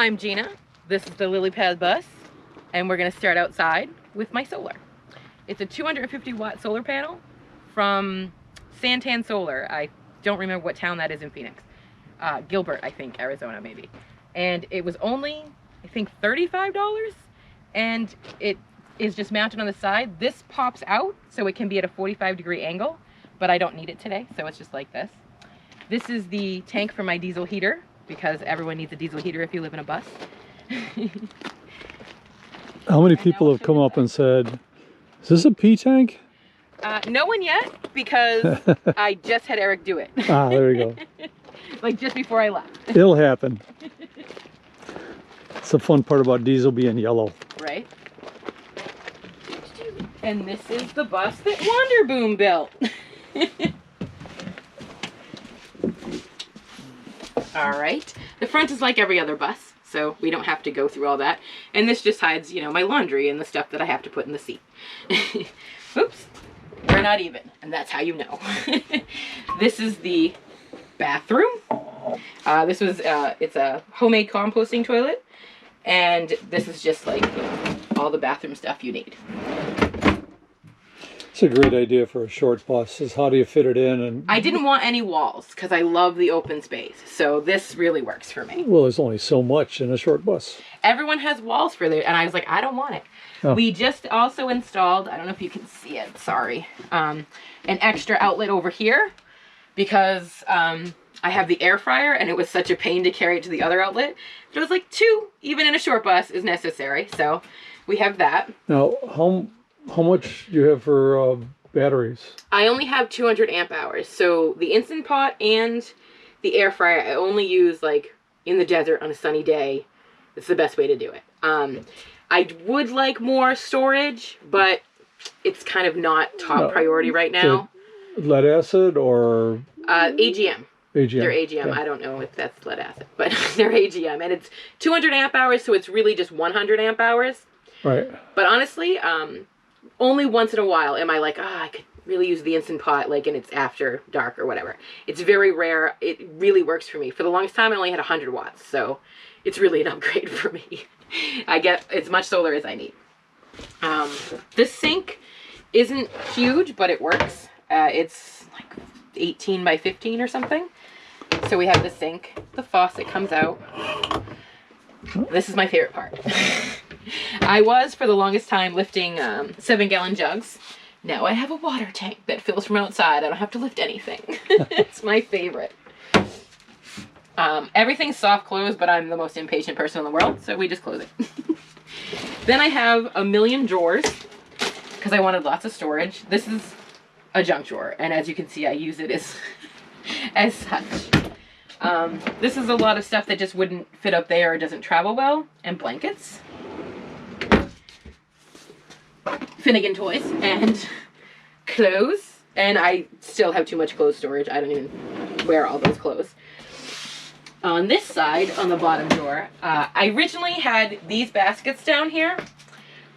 I'm Gina. This is the Lilly Pad Bus, and we're going to start outside with my solar. It's a 250 watt solar panel from Santan Solar. I don't remember what town that is in Phoenix. Gilbert, I think, Arizona maybe. And it was only, I think, $35, and it is just mounted on the side. This pops out so it can be at a 45-degree angle, but I don't need it today, so it's just like this. This is the tank for my diesel heater, because everyone needs a diesel heater if you live in a bus. How many people have come up and said, is this a pee tank? No one yet, because I just had Eric do it. Ah, there you go. Like just before I left. It'll happen. It's the fun part about diesel being yellow. Right. And this is the bus that Wonderboom built. All right, the front is like every other bus, so we don't have to go through all that. And this just hides, you know, my laundry and the stuff that I have to put in the seat. Oops, we're not even, and that's how you know. This is the bathroom. It's a homemade composting toilet, and this is just like all the bathroom stuff you need. It's a great idea for a short bus, is how do you fit it in? And I didn't want any walls because I love the open space, so this really works for me. Well, there's only so much in a short bus. Everyone has walls for their, and I was like, I don't want it. Oh. We just also installed, I don't know if you can see it, sorry, an extra outlet over here because I have the air fryer and it was such a pain to carry it to the other outlet. But it was like 2, even in a short bus, is necessary, so we have that. Now, how much do you have for batteries? I only have 200 amp hours. So the Instant Pot and the air fryer, I only use like in the desert on a sunny day. It's the best way to do it. I would like more storage, but it's kind of not top priority right now. Lead acid or? AGM. AGM. They're AGM. Yeah. I don't know if that's lead acid, but they're AGM. And it's 200 amp hours, so it's really just 100 amp hours. Right. But honestly, only once in a while am I like, I could really use the Instant Pot, like, and it's after dark or whatever. It's very rare. It really works for me. For the longest time, I only had 100 watts, so it's really an upgrade for me. I get as much solar as I need. This sink isn't huge, but it works. It's like 18 by 15 or something. So we have the sink. The faucet comes out. This is my favorite part. I was, for the longest time, lifting 7-gallon jugs. Now I have a water tank that fills from outside. I don't have to lift anything. It's my favorite. Everything's soft close, but I'm the most impatient person in the world, so we just close it. Then I have a million drawers, because I wanted lots of storage. This is a junk drawer, and as you can see, I use it as such. This is a lot of stuff that just wouldn't fit up there or doesn't travel well, and blankets. Finnegan toys and clothes, and I still have too much clothes storage. I don't even wear all those clothes. On this side, on the bottom drawer, I originally had these baskets down here,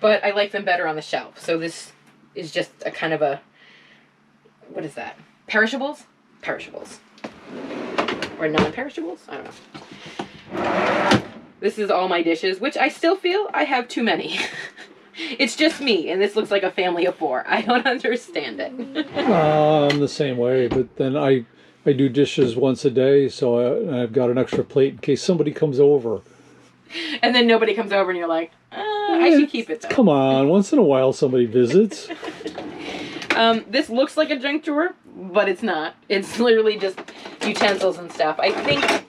but I like them better on the shelf. So this is just a kind of a, what is that? Perishables? Perishables. Or non-perishables? I don't know. This is all my dishes, which I still feel I have too many. It's just me, and this looks like a family of 4. I don't understand it. I'm the same way, but then I do dishes once a day, so I've got an extra plate in case somebody comes over. And then nobody comes over, and you're like, I should keep it, though. Come on, once in a while somebody visits. This looks like a junk drawer, but it's not. It's literally just utensils and stuff. I think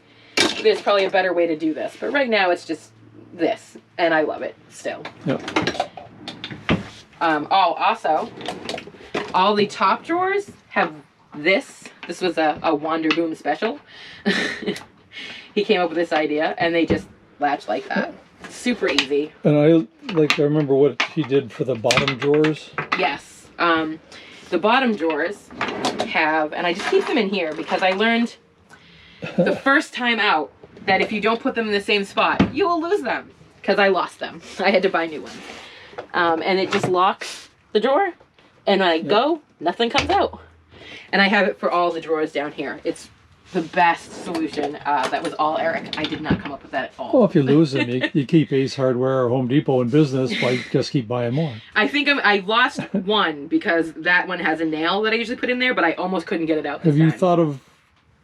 there's probably a better way to do this, but right now it's just this, and I love it still. Yep. Also, all the top drawers have this. This was a Wonderboom special. He came up with this idea, and they just latch like that. Super easy. And I remember what he did for the bottom drawers. Yes. The bottom drawers have, and I just keep them in here because I learned the first time out that if you don't put them in the same spot, you will lose them. Because I lost them. I had to buy new ones. And it just locks the drawer. And when I go, nothing comes out. And I have it for all the drawers down here. It's the best solution. That was all Eric. I did not come up with that at all. Well, if you lose them, you keep Ace Hardware or Home Depot in business by just keep buying more. I think I lost one because that one has a nail that I usually put in there, but I almost couldn't get it out. Have you thought of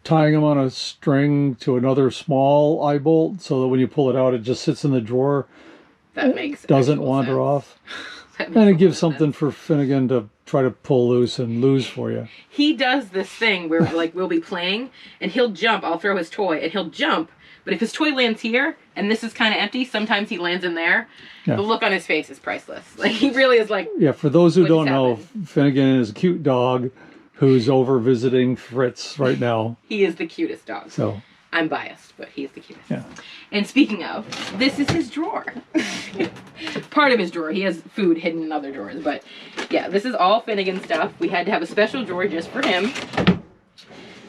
tying them on a string to another small eye bolt so that when you pull it out, it just sits in the drawer? That makes doesn't wander sense. off. And it gives something for Finnegan to try to pull loose and lose for you. He does this thing where like we'll be playing and he'll jump. I'll throw his toy and he'll jump. But if his toy lands here and this is kind of empty, sometimes he lands in there. Yeah. The look on his face is priceless. Like he really is like. Yeah, for those who don't know, Finnegan is a cute dog who's over visiting Fritz right now. He is the cutest dog. So I'm biased, but he's the cutest. Yeah. And speaking of, this is his drawer. Part of his drawer. He has food hidden in other drawers. But yeah, this is all Finnegan stuff. We had to have a special drawer just for him.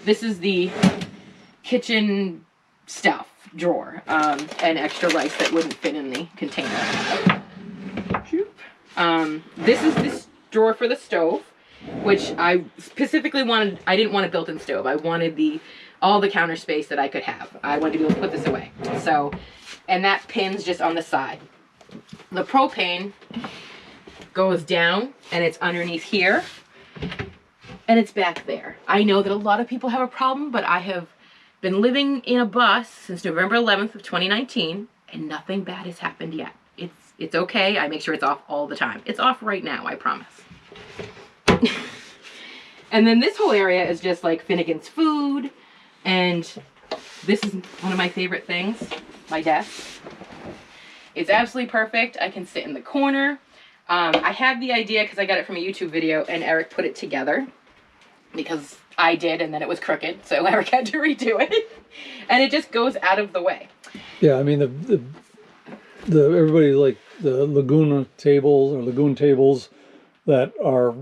This is the kitchen stuff drawer. And extra rice that wouldn't fit in the container. This is this drawer for the stove, which I specifically wanted. I didn't want a built-in stove. I wanted all the counter space that I could have. I wanted to be able to put this away. So, and that pin's just on the side. The propane goes down and it's underneath here and it's back there. I know that a lot of people have a problem, but I have been living in a bus since November 11th of 2019 and nothing bad has happened yet. It's okay. I make sure it's off all the time. It's off right now, I promise. And then this whole area is just like Finnegan's food. And this is one of my favorite things, my desk. It's absolutely perfect. I can sit in the corner. I had the idea because I got it from a YouTube video and Eric put it together because I did and then it was crooked. So Eric had to redo it. And it just goes out of the way. Yeah, I mean, the everybody like the Lagoon tables that are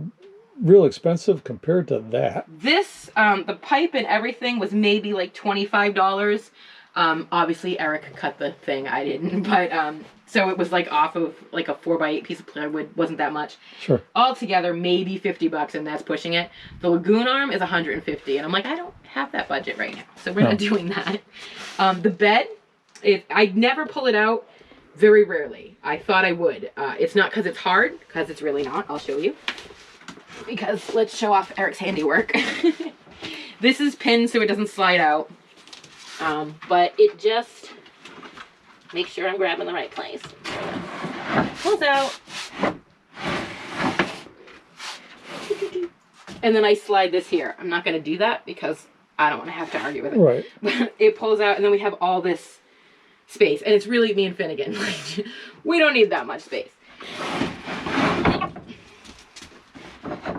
real expensive compared to that. This, the pipe and everything was maybe like $25. Obviously Eric cut the thing, I didn't, but, so it was like off of like a 4x8 piece of plywood, wasn't that much. Sure. Altogether, maybe $50 and that's pushing it. The Lagoon arm is $150 and I'm like, I don't have that budget right now, so we're not doing that. The bed, I never pull it out, very rarely. I thought I would. It's not because it's hard, because it's really not. I'll show you. Because let's show off Eric's handiwork. This is pinned so it doesn't slide out. But it just makes sure I'm grabbing the right place. Pulls out. And then I slide this here. I'm not going to do that because I don't want to have to argue with it. Right. But it pulls out and then we have all this space. And it's really me and Finnegan. We don't need that much space.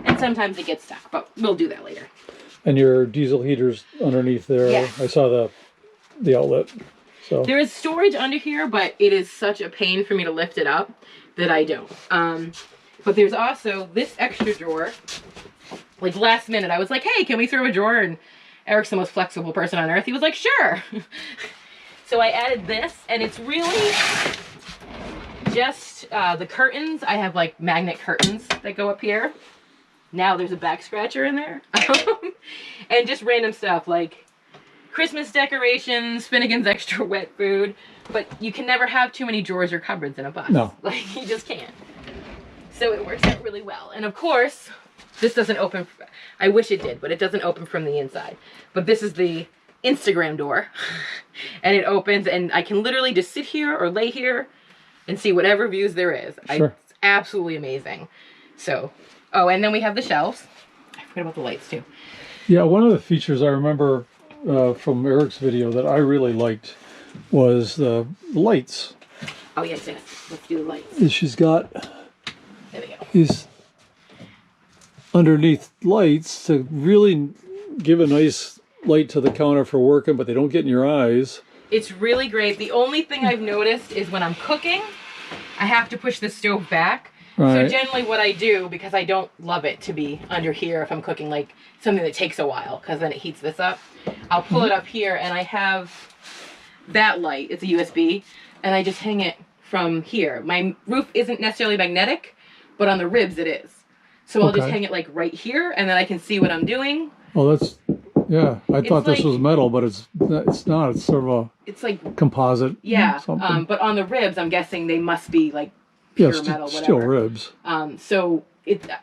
And sometimes it gets stuck, but we'll do that later. And your diesel heater's underneath there. Yes. I saw the outlet. So there is storage under here, but it is such a pain for me to lift it up that I don't. But there's also this extra drawer. Like last minute, I was like, hey, can we throw a drawer? And Eric's the most flexible person on earth. He was like, sure. So I added this, and it's really just the curtains. I have like magnet curtains that go up here. Now there's a back scratcher in there. And just random stuff like Christmas decorations, Finnegan's extra wet food. But you can never have too many drawers or cupboards in a bus. No. Like, you just can't. So it works out really well. And of course, this doesn't open. I wish it did, but it doesn't open from the inside. But this is the Instagram door. And it opens, and I can literally just sit here or lay here and see whatever views there is. Sure. It's absolutely amazing. So, oh, and then we have the shelves. I forgot about the lights too. Yeah, one of the features I remember from Eric's video that I really liked was the lights. Oh, yes. Let's do the lights. She's got There we go. these underneath lights to really give a nice light to the counter for working, but they don't get in your eyes. It's really great. The only thing I've noticed is when I'm cooking, I have to push the stove back. Right. So generally what I do, because I don't love it to be under here if I'm cooking like something that takes a while, because then it heats this up, I'll pull it up here and I have that light. It's a USB, and I just hang it from here. My roof isn't necessarily magnetic, but on the ribs it is. So I'll just hang it like right here, and then I can see what I'm doing. Oh, that's Yeah, I thought this like, was metal, but it's not. It's sort of a it's like composite. yeah. Something. But on the ribs, I'm guessing they must be like Yeah, pure metal, whatever. steel ribs. So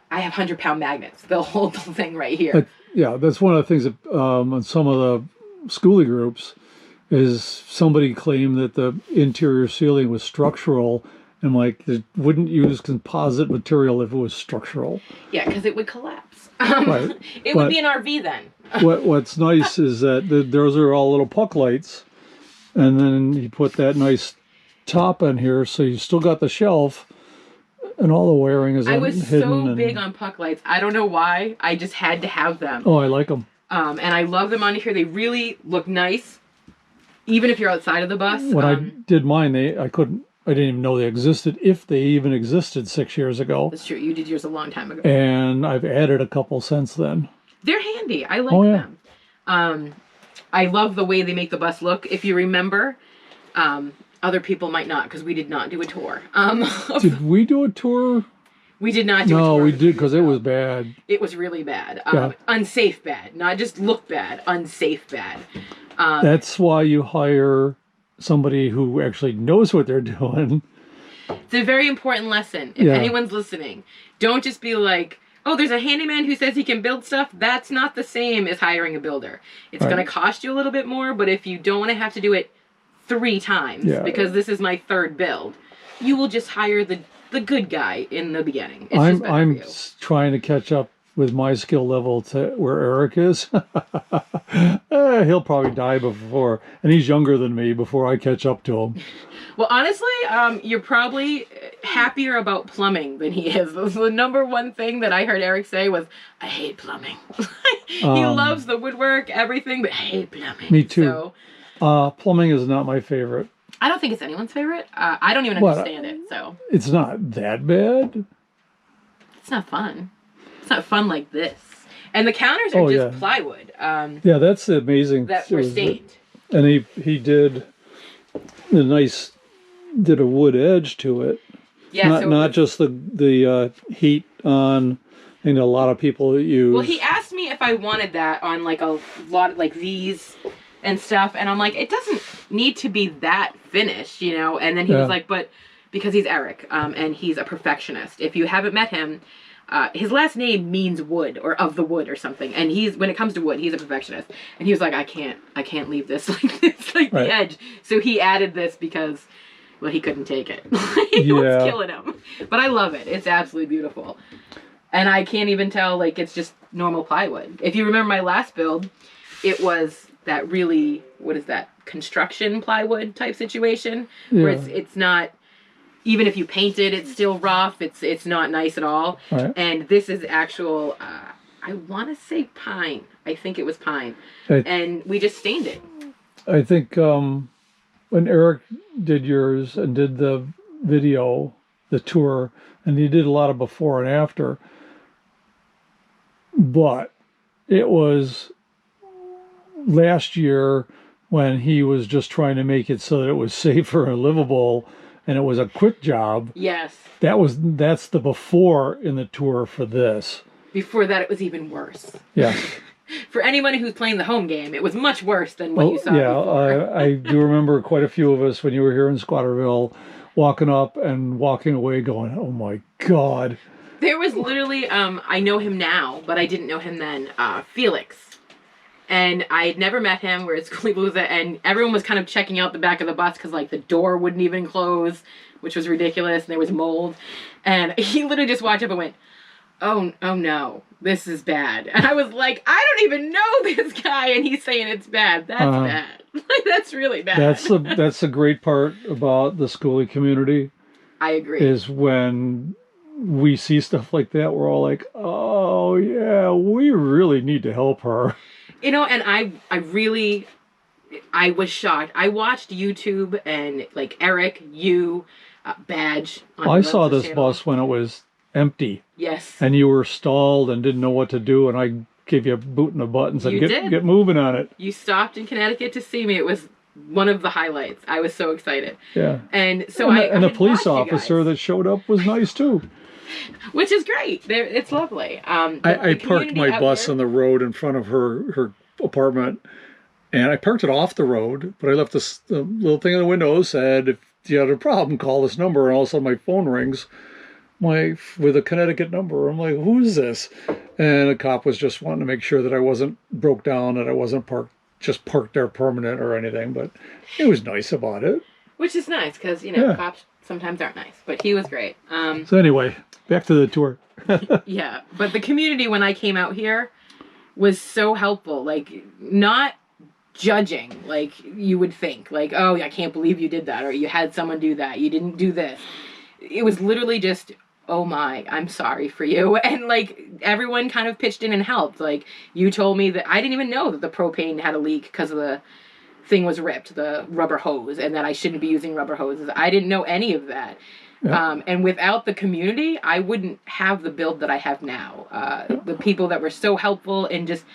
I have 100-pound magnets. They'll hold the thing right here. But, yeah, that's one of the things that on some of the schoolie groups is somebody claimed that the interior ceiling was structural, and like it wouldn't use composite material if it was structural. Yeah, because it would collapse. Right. It would be an RV then. What's nice is that those are all little puck lights, and then you put that nice top in here, so you still got the shelf. And all the wiring is hidden. I was so big on puck lights. I don't know why. I just had to have them. Oh, I like them. And I love them on here. They really look nice, even if you're outside of the bus. When I did mine, I didn't even know they existed, if they even existed 6 years ago. That's true. You did yours a long time ago. And I've added a couple since then. They're handy. I like them. I love the way they make the bus look. If you remember, other people might not, because we did not do a tour. Did we do a tour? We did not do a tour. No, we did, because it was bad. It was really bad. Yeah. Unsafe bad. Not just look bad. Unsafe bad. That's why you hire somebody who actually knows what they're doing. It's a very important lesson. If anyone's listening, don't just be like, oh, there's a handyman who says he can build stuff. That's not the same as hiring a builder. It's going to cost you a little bit more, but if you don't want to have to do it 3 times, because this is my 3rd build, you will just hire the good guy in the beginning. I'm trying to catch up with my skill level to where Eric is. He'll probably die before, and he's younger than me, before I catch up to him. Well, honestly, you're probably happier about plumbing than he is. The number one thing that I heard Eric say was, I hate plumbing. He loves the woodwork, everything, but I hate plumbing. Me too. So, plumbing is not my favorite. I don't think it's anyone's favorite. I don't even understand it. So it's not that bad. It's not fun. It's not fun like this. And the counters are just plywood. Yeah, that's amazing. That were stained. And he did a wood edge to it. Yeah, not just the heat on. I know a lot of people that use. Well, he asked me if I wanted that on like a lot of like these and stuff, and I'm like, it doesn't need to be that finished, you know. And then he was like, but because he's Eric, and he's a perfectionist. If you haven't met him, his last name means wood or of the wood or something. And when it comes to wood, he's a perfectionist. And he was like, I can't leave this like this, like the edge. So he added this because, well, he couldn't take it. It was killing him. But I love it. It's absolutely beautiful. And I can't even tell, like, it's just normal plywood. If you remember my last build, it was that really, what is that, construction plywood type situation, where it's not, even if you paint it, it's still rough. It's not nice at all. Right. And this is actual, I want to say pine. I think it was pine. And we just stained it. I think when Eric did yours and did the video, the tour, and he did a lot of before and after, but it was last year when he was just trying to make it so that it was safer and livable, and it was a quick job. Yes. That's the before in the tour for this. Before that, it was even worse. Yes. For anyone who's playing the home game, it was much worse than what you saw before. I do remember quite a few of us when you were here in Squatterville walking up and walking away going, oh my God. There was literally, I know him now, but I didn't know him then, Felix. And I had never met him. We're at Schoolapalooza, and everyone was kind of checking out the back of the bus because, like, the door wouldn't even close, which was ridiculous, and there was mold. And he literally just walked up and went, oh no, this is bad. And I was like, I don't even know this guy, and he's saying it's bad. That's bad. Like, that's really bad. That's the great part about the schoolie community. I agree. Is when we see stuff like that, we're all like, oh yeah, we really need to help her. You know, and I was shocked. I watched YouTube and, like, Eric, Badge. I saw this bus when it was empty. Yes. And you were stalled and didn't know what to do, and I gave you a boot in the butt and said, get moving on it. You stopped in Connecticut to see me. It was one of the highlights. I was so excited. Yeah. And so and the police officer that showed up was nice too. Which is great. It's lovely. I parked my bus on the road in front of her apartment, and I parked it off the road, but I left this little thing in the window said, if you had a problem, call this number. And all of a sudden my phone rings with a Connecticut number. I'm like, who is this? And the cop was just wanting to make sure that I wasn't broke down, that I wasn't parked there permanent or anything. But he was nice about it. Which is nice, because, you know, cops sometimes aren't nice. But he was great. So anyway, back to the tour. Yeah, but the community when I came out here was so helpful. Like, not judging like you would think. Like, oh, I can't believe you did that, or you had someone do that, you didn't do this. It was literally just, oh my, I'm sorry for you. And like everyone kind of pitched in and helped. Like, you told me that I didn't even know that the propane had a leak because the thing was ripped, the rubber hose, and that I shouldn't be using rubber hoses. I didn't know any of that. Yep. And without the community, I wouldn't have the build that I have now. The people that were so helpful and just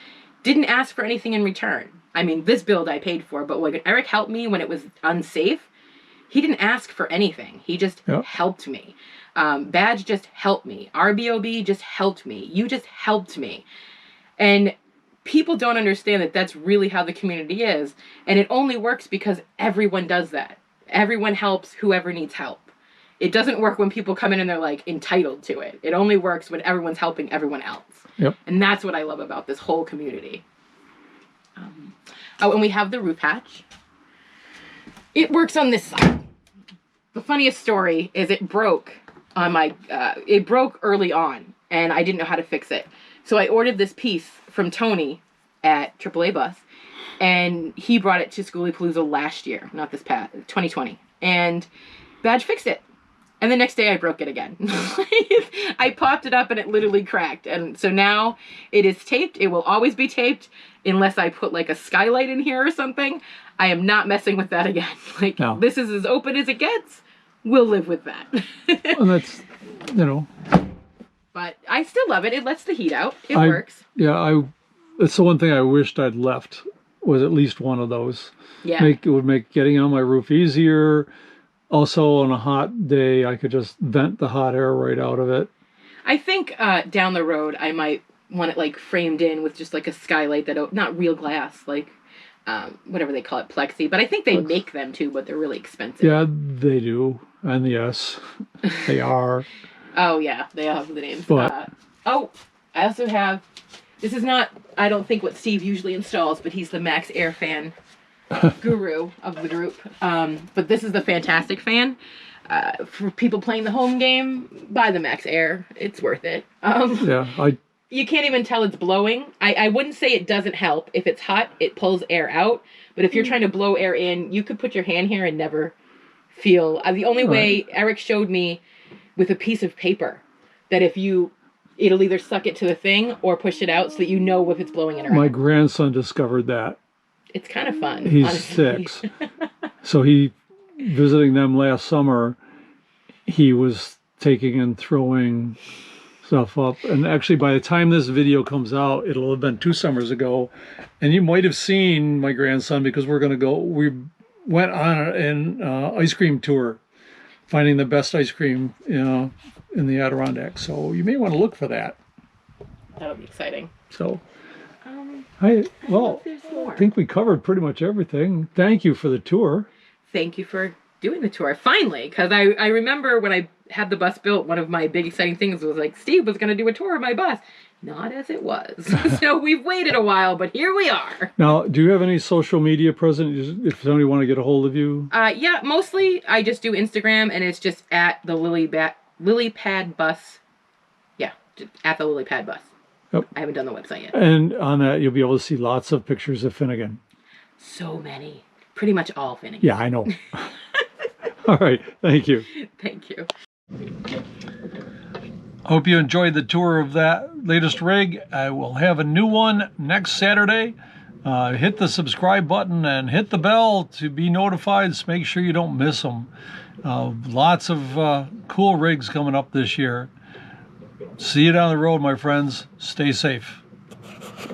didn't ask for anything in return. I mean, this build I paid for, but when Eric helped me when it was unsafe, he didn't ask for anything. He just helped me. Badge just helped me. RBOB just helped me. You just helped me. And people don't understand that that's really how the community is. And it only works because everyone does that. Everyone helps whoever needs help. It doesn't work when people come in and they're like entitled to it. It only works when everyone's helping everyone else. Yep. And that's what I love about this whole community. Oh, and we have the roof hatch. It works on this side. The funniest story is it broke on my, it broke early on and I didn't know how to fix it. So I ordered this piece from Tony at AAA Bus and he brought it to Schoolie Palooza last year, not this past, 2020. And Badge fixed it. And the next day I broke it again. I popped it up and it literally cracked. And so now it is taped. It will always be taped unless I put like a skylight in here or something. I am not messing with that again. Like, no. This is as open as it gets. We'll live with that. Well, that's, you know. But I still love it. It lets the heat out. It works. Yeah, it's the one thing I wished I'd left was at least one of those. Yeah. It would make getting on my roof easier. Also, on a hot day, I could just vent the hot air right out of it. I think down the road, I might want it like framed in with just like a skylight that, not real glass, like whatever they call it, plexi. But I think they make them too, but they're really expensive. Yeah, they do. And yes, they are. Oh, yeah, they have the names. But, I also have, this is not, I don't think what Steve usually installs, but he's the Max Air fan guru of the group. But this is the fantastic fan. For people playing the home game, buy the Max Air. It's worth it. You can't even tell it's blowing. I wouldn't say it doesn't help. If it's hot, it pulls air out. But if you're trying to blow air in, you could put your hand here and never feel. The only way Eric showed me with a piece of paper that it'll either suck it to the thing or push it out so that you know if it's blowing it around. My grandson discovered that. It's kind of fun. He's honestly. 6. So visiting them last summer, he was taking and throwing stuff up. And actually, by the time this video comes out, it'll have been 2 summers ago. And you might have seen my grandson because we went on an ice cream tour, finding the best ice cream, in the Adirondacks. So you may want to look for that. That'll be exciting. So, I think we covered pretty much everything. Thank you for the tour. Thank you for doing the tour, finally, because I remember when I had the bus built, one of my big exciting things was like, Steve was going to do a tour of my bus. Not as it was. So we've waited a while, but here we are. Now, do you have any social media present if somebody want to get a hold of you? Yeah, mostly I just do Instagram, and it's just at the Lilly Pad Bus. Yeah, just at the Lilly Pad Bus. Yep. I haven't done the website yet. And on that, you'll be able to see lots of pictures of Finnegan. So many. Pretty much all Finnegan. Yeah, I know. All right. Thank you. Thank you. I hope you enjoyed the tour of that latest rig. I will have a new one next Saturday. Hit the subscribe button and hit the bell to be notified. So make sure you don't miss them. Lots of cool rigs coming up this year. See you down the road, my friends. Stay safe.